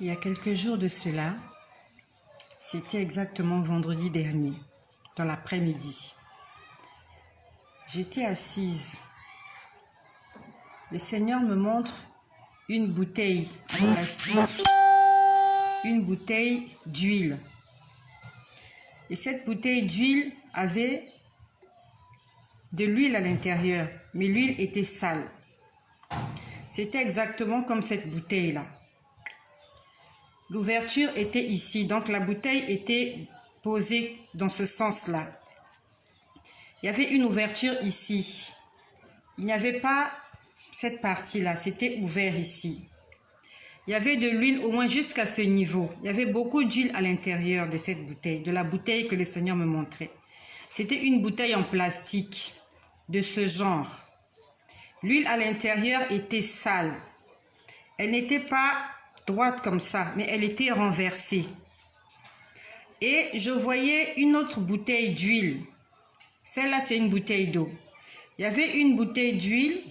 Il y a quelques jours de cela, c'était exactement vendredi dernier, dans l'après-midi. J'étais assise. Le Seigneur me montre une bouteille en plastique, une bouteille d'huile. Et cette bouteille d'huile avait de l'huile à l'intérieur, mais l'huile était sale. C'était exactement comme cette bouteille-là. L'ouverture était ici, donc la bouteille était posée dans ce sens-là. Il y avait une ouverture ici. Il n'y avait pas cette partie-là, c'était ouvert ici. Il y avait de l'huile au moins jusqu'à ce niveau. Il y avait beaucoup d'huile à l'intérieur de cette bouteille, de la bouteille que le Seigneur me montrait. C'était une bouteille en plastique de ce genre. L'huile à l'intérieur était sale. Elle n'était pas droite comme ça, mais elle était renversée. Et je voyais une autre bouteille d'huile. Celle-là, c'est une bouteille d'eau. Il y avait une bouteille d'huile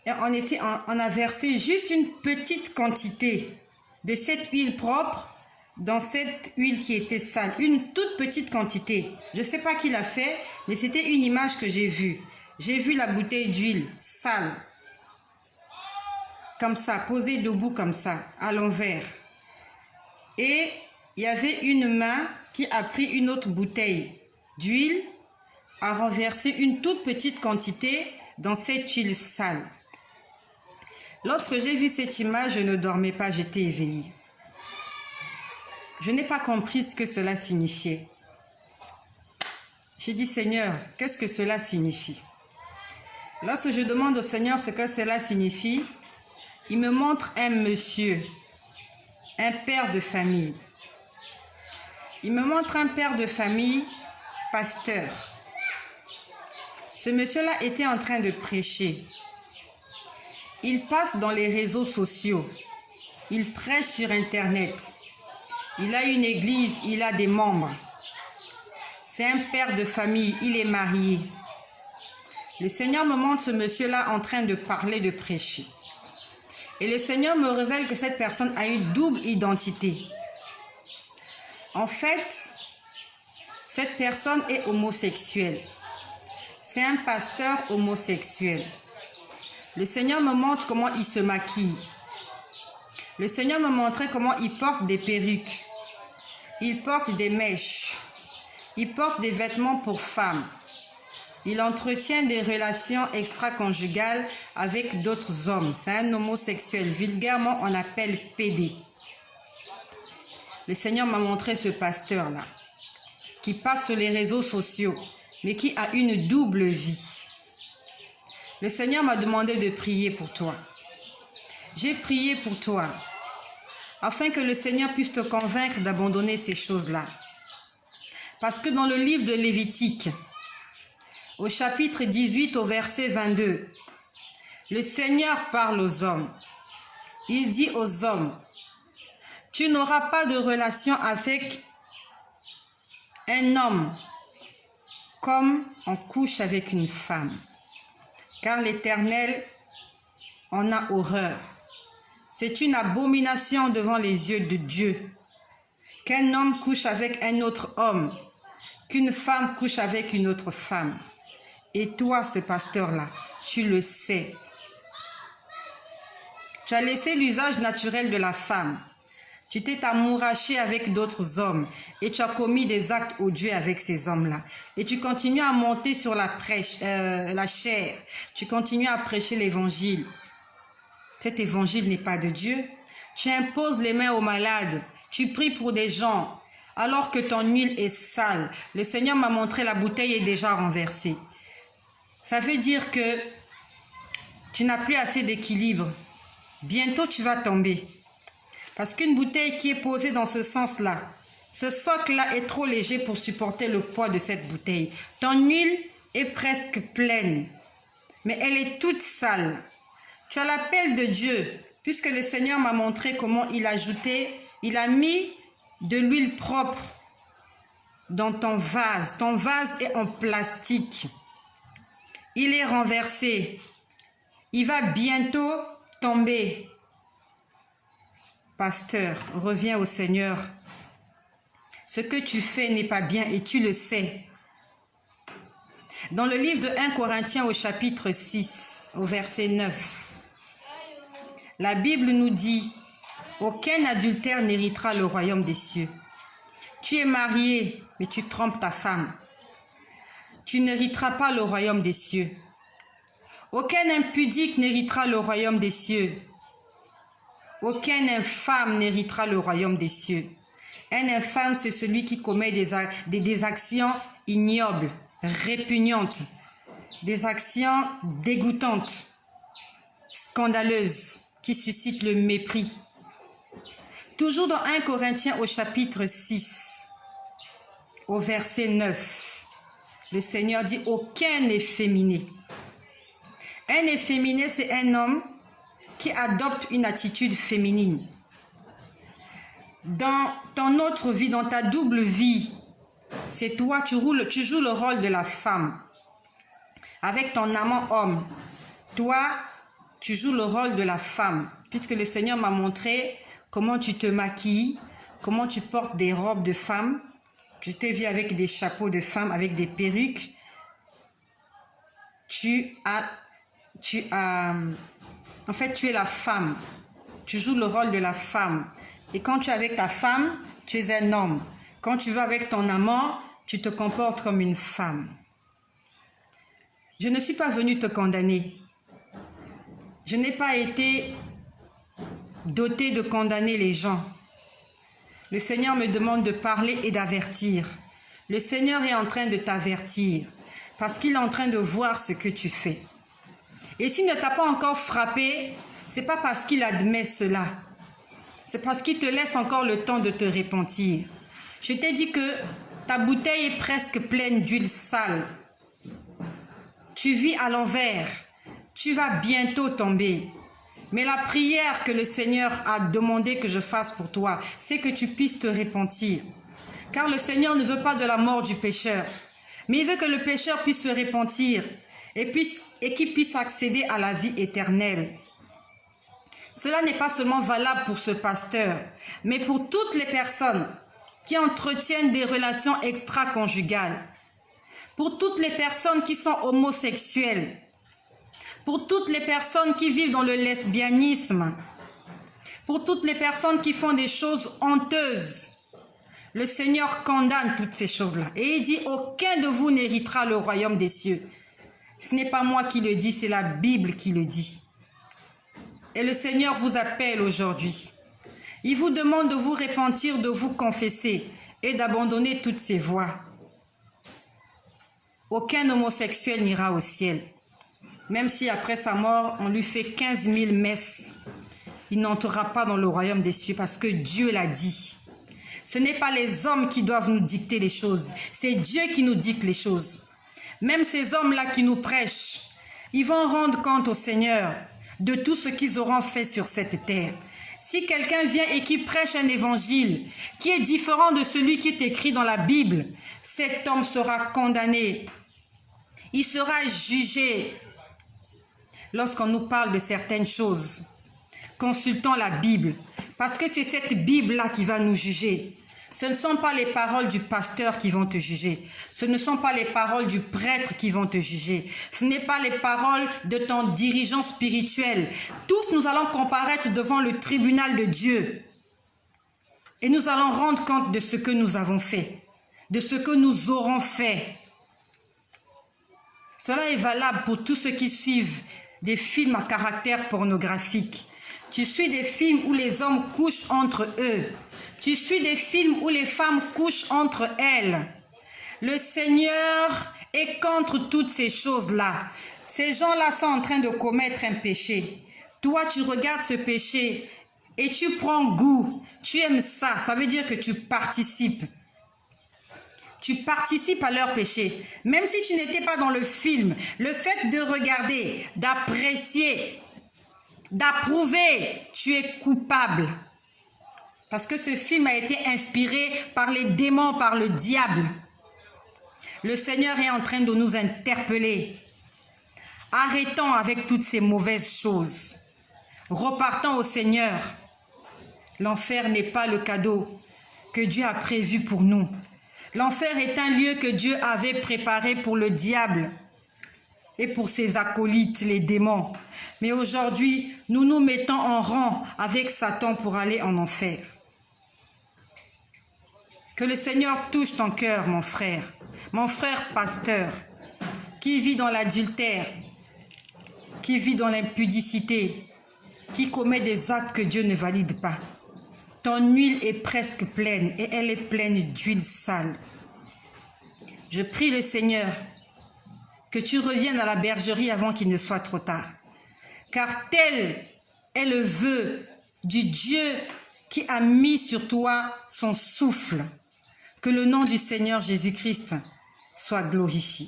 et on a versé juste une petite quantité de cette huile propre dans cette huile qui était sale. Une toute petite quantité. Je ne sais pas qui l'a fait, mais c'était une image que j'ai vue. J'ai vu la bouteille d'huile sale. Comme ça, posée debout comme ça, à l'envers. Et il y avait une main qui a pris une autre bouteille d'huile, a renversé une toute petite quantité dans cette huile sale. Lorsque j'ai vu cette image, je ne dormais pas, j'étais éveillée. Je n'ai pas compris ce que cela signifiait. J'ai dit, Seigneur, qu'est-ce que cela signifie? Lorsque je demande au Seigneur ce que cela signifie, il me montre un monsieur, un père de famille. Il me montre un père de famille, pasteur. Ce monsieur-là était en train de prêcher. Il passe dans les réseaux sociaux. Il prêche sur Internet. Il a une église, il a des membres. C'est un père de famille, il est marié. Le Seigneur me montre ce monsieur-là en train de parler, de prêcher. Et le Seigneur me révèle que cette personne a une double identité. En fait, cette personne est homosexuelle. C'est un pasteur homosexuel. Le Seigneur me montre comment il se maquille. Le Seigneur me montrait comment il porte des perruques. Il porte des mèches. Il porte des vêtements pour femmes. Il entretient des relations extra-conjugales avec d'autres hommes. C'est un homosexuel. Vulgairement, on l'appelle PD. Le Seigneur m'a montré ce pasteur-là, qui passe sur les réseaux sociaux, mais qui a une double vie. Le Seigneur m'a demandé de prier pour toi. J'ai prié pour toi, afin que le Seigneur puisse te convaincre d'abandonner ces choses-là. Parce que dans le livre de Lévitique, au chapitre 18, au verset 22, le Seigneur parle aux hommes. Il dit aux hommes, « Tu n'auras pas de relation avec un homme comme on couche avec une femme, car l'Éternel en a horreur. C'est une abomination devant les yeux de Dieu qu'un homme couche avec un autre homme, qu'une femme couche avec une autre femme. Et toi, ce pasteur-là, tu le sais. Tu as laissé l'usage naturel de la femme. Tu t'es amouraché avec d'autres hommes et tu as commis des actes odieux avec ces hommes-là. Et tu continues à monter sur la chair. Tu continues à prêcher l'évangile. Cet évangile n'est pas de Dieu. Tu imposes les mains aux malades. Tu pries pour des gens alors que ton huile est sale. Le Seigneur m'a montré la bouteille est déjà renversée. Ça veut dire que tu n'as plus assez d'équilibre. Bientôt, tu vas tomber. Parce qu'une bouteille qui est posée dans ce sens-là, ce socle-là est trop léger pour supporter le poids de cette bouteille. Ton huile est presque pleine, mais elle est toute sale. Tu as l'appel de Dieu, puisque le Seigneur m'a montré comment il a mis de l'huile propre dans ton vase. Ton vase est en plastique. Il est renversé. Il va bientôt tomber. pasteur, reviens au Seigneur. Ce que tu fais n'est pas bien et tu le sais. Dans le livre de 1 Corinthiens au chapitre 6, au verset 9, la Bible nous dit « Aucun adultère n'héritera le royaume des cieux. Tu es marié, mais tu trompes ta femme. Tu n'hériteras pas le royaume des cieux. Aucun impudique n'héritera le royaume des cieux. Aucun infâme n'héritera le royaume des cieux. » Un infâme, c'est celui qui commet des actions ignobles, répugnantes, des actions dégoûtantes, scandaleuses, qui suscitent le mépris. Toujours dans 1 Corinthiens au chapitre 6, au verset 9, le Seigneur dit « Aucun efféminé ». Un efféminé, c'est un homme qui adopte une attitude féminine. Dans ton autre vie, dans ta double vie, c'est toi, tu joues le rôle de la femme. Avec ton amant homme, toi, tu joues le rôle de la femme. Puisque le Seigneur m'a montré comment tu te maquilles, comment tu portes des robes de femme. Je t'ai vu avec des chapeaux de femme, avec des perruques. En fait, tu es la femme. Tu joues le rôle de la femme. Et quand tu es avec ta femme, tu es un homme. Quand tu vas avec ton amant, tu te comportes comme une femme. Je ne suis pas venue te condamner. Je n'ai pas été dotée de condamner les gens. Le Seigneur me demande de parler et d'avertir. Le Seigneur est en train de t'avertir parce qu'il est en train de voir ce que tu fais. Et s'il ne t'a pas encore frappé, ce n'est pas parce qu'il admet cela. C'est parce qu'il te laisse encore le temps de te repentir. Je t'ai dit que ta bouteille est presque pleine d'huile sale. Tu vis à l'envers. Tu vas bientôt tomber. Mais la prière que le Seigneur a demandé que je fasse pour toi, c'est que tu puisses te repentir. Car le Seigneur ne veut pas de la mort du pécheur. Mais il veut que le pécheur puisse se repentir et qu'il puisse accéder à la vie éternelle. Cela n'est pas seulement valable pour ce pasteur, mais pour toutes les personnes qui entretiennent des relations extra-conjugales, pour toutes les personnes qui sont homosexuelles, pour toutes les personnes qui vivent dans le lesbianisme, pour toutes les personnes qui font des choses honteuses. Le Seigneur condamne toutes ces choses-là. Et il dit, aucun de vous n'héritera le royaume des cieux. Ce n'est pas moi qui le dis, c'est la Bible qui le dit. Et le Seigneur vous appelle aujourd'hui. Il vous demande de vous repentir, de vous confesser et d'abandonner toutes ces voies. Aucun homosexuel n'ira au ciel. Même si après sa mort, on lui fait 15 000 messes, il n'entrera pas dans le royaume des cieux parce que Dieu l'a dit. Ce n'est pas les hommes qui doivent nous dicter les choses, c'est Dieu qui nous dicte les choses. Même ces hommes-là qui nous prêchent, ils vont rendre compte au Seigneur de tout ce qu'ils auront fait sur cette terre. Si quelqu'un vient et qui prêche un évangile qui est différent de celui qui est écrit dans la Bible, cet homme sera condamné. Il sera jugé. Lorsqu'on nous parle de certaines choses, consultons la Bible, parce que c'est cette Bible-là qui va nous juger. Ce ne sont pas les paroles du pasteur qui vont te juger. Ce ne sont pas les paroles du prêtre qui vont te juger. Ce n'est pas les paroles de ton dirigeant spirituel. Tous nous allons comparaître devant le tribunal de Dieu. Et nous allons rendre compte de ce que nous avons fait, de ce que nous aurons fait. Cela est valable pour tous ceux qui suivent des films à caractère pornographique. Tu suis des films où les hommes couchent entre eux. Tu suis des films où les femmes couchent entre elles. Le Seigneur est contre toutes ces choses-là. Ces gens-là sont en train de commettre un péché. Toi, tu regardes ce péché et tu prends goût. Tu aimes ça. Ça veut dire que tu participes. Tu participes à leur péché. Même si tu n'étais pas dans le film, le fait de regarder, d'apprécier, d'approuver, tu es coupable. Parce que ce film a été inspiré par les démons, par le diable. Le Seigneur est en train de nous interpeller. Arrêtons avec toutes ces mauvaises choses. Repartons au Seigneur. L'enfer n'est pas le cadeau que Dieu a prévu pour nous. L'enfer est un lieu que Dieu avait préparé pour le diable et pour ses acolytes, les démons. Mais aujourd'hui, nous nous mettons en rang avec Satan pour aller en enfer. Que le Seigneur touche ton cœur, mon frère pasteur, qui vit dans l'adultère, qui vit dans l'impudicité, qui commet des actes que Dieu ne valide pas. Ton huile est presque pleine et elle est pleine d'huile sale. Je prie le Seigneur que tu reviennes à la bergerie avant qu'il ne soit trop tard. Car tel est le vœu du Dieu qui a mis sur toi son souffle. Que le nom du Seigneur Jésus-Christ soit glorifié.